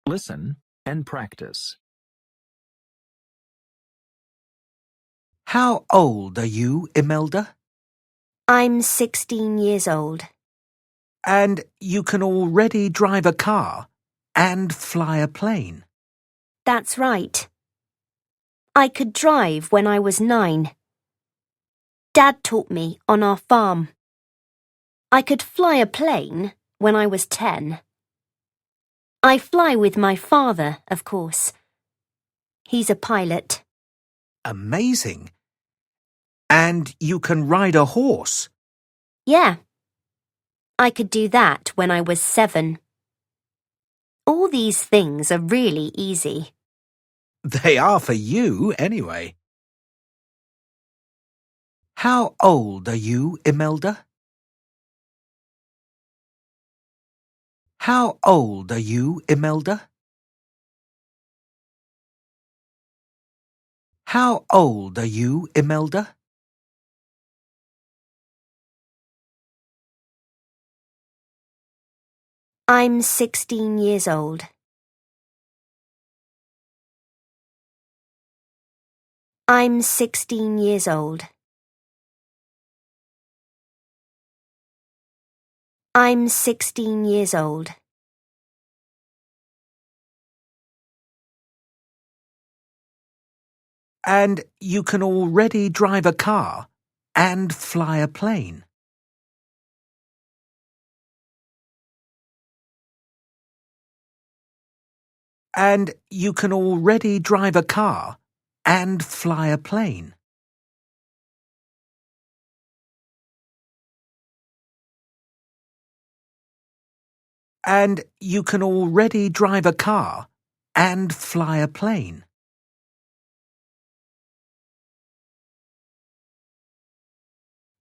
Listen and practice. How old are you, Imelda? I'm 16 years old. And you can already drive a car and fly a plane. That's right. I could drive when I was 9. Dad taught me on our farm. I could fly a plane when I was 10. I fly with my father, of course. He's a pilot. Amazing. And you can ride a horse. Yeah. I could do that when I was 7. All these things are really easy. They are for you, anyway. How old are you, Imelda? How old are you, Imelda? How old are you, Imelda? I'm 16 years old. I'm 16 years old. I'm 16 years old. And you can already drive a car and fly a plane. And you can already drive a car and fly a plane. And you can already drive a car and fly a plane.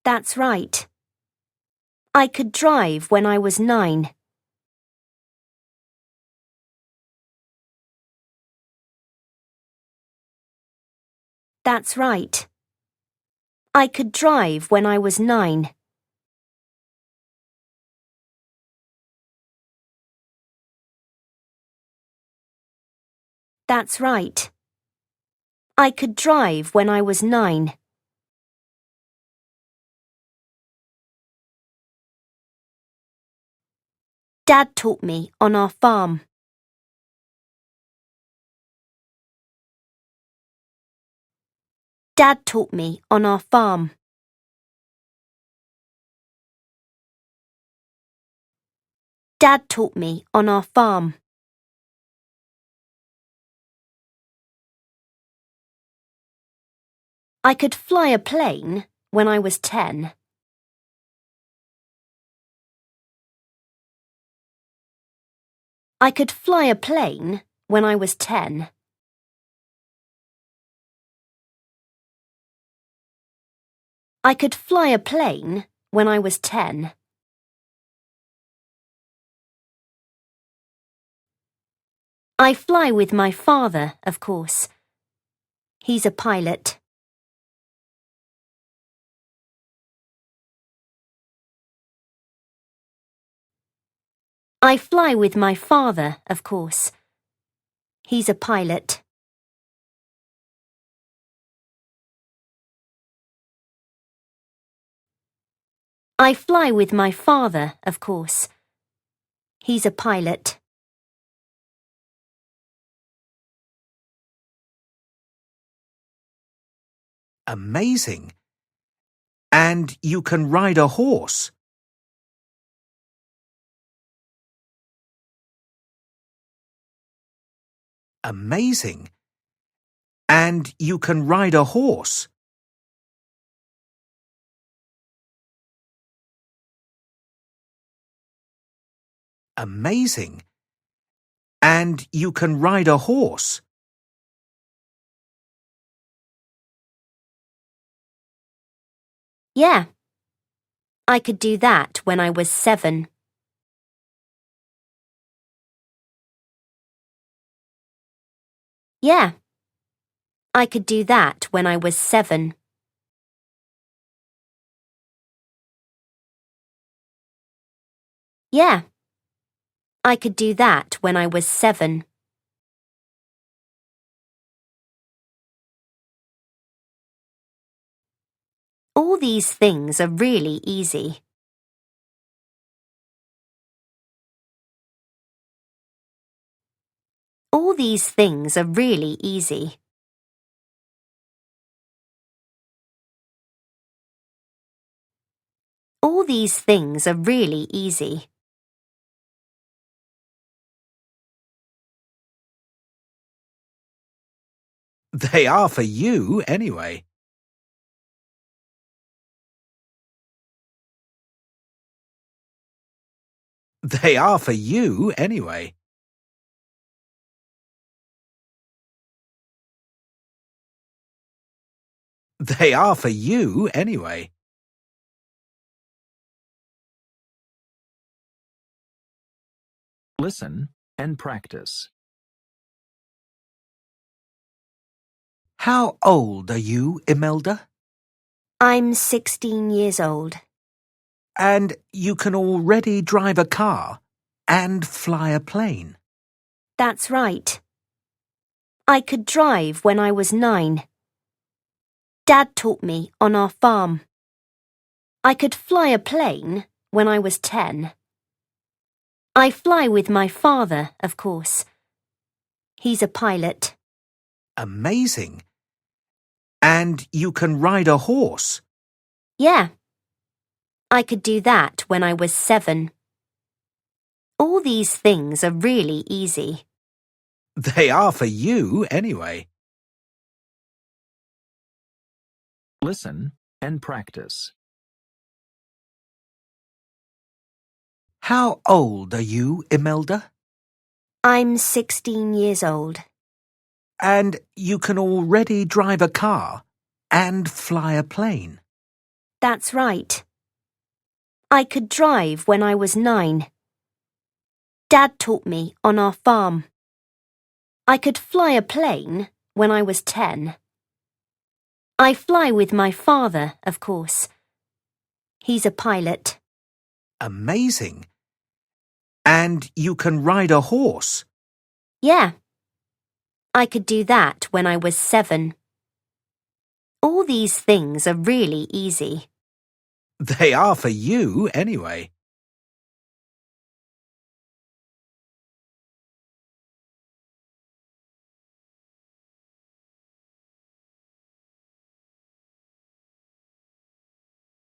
That's right. I could drive when I was 9. That's right. I could drive when I was 9. That's right. I could drive when I was 9. Dad taught me on our farm. Dad taught me on our farm. Dad taught me on our farm. I could fly a plane when I was 10. I could fly a plane when I was 10. I could fly a plane when I was 10. I fly with my father, of course. He's a pilot. I fly with my father, of course. He's a pilot. I fly with my father, of course. He's a pilot. Amazing. And you can ride a horse. Amazing. And you can ride a horse. Amazing. And you can ride a horse. Yeah. I could do that when I was 7. Yeah. I could do that when I was 7. Yeah. I could do that when I was 7. All these things are really easy. All these things are really easy. All these things are really easy. They are for you anyway. They are for you anyway. They are for you anyway. Listen and practice. How old are you, Imelda? I'm 16 years old. And you can already drive a car and fly a plane. That's right. I could drive when I was 9. Dad taught me on our farm. I could fly a plane when I was 10. I fly with my father, of course. He's a pilot. Amazing. And you can ride a horse. Yeah. I could do that when I was 7. All these things are really easy. They are for you anyway. Listen and practice. How old are you, Imelda? I'm 16 years old. And you can already drive a car and fly a plane. That's right. I could drive when I was 9. Dad taught me on our farm. I could fly a plane when I was 10. I fly with my father, of course. He's a pilot. Amazing. And you can ride a horse. Yeah. I could do that when I was 7. All these things are really easy. They are for you anyway.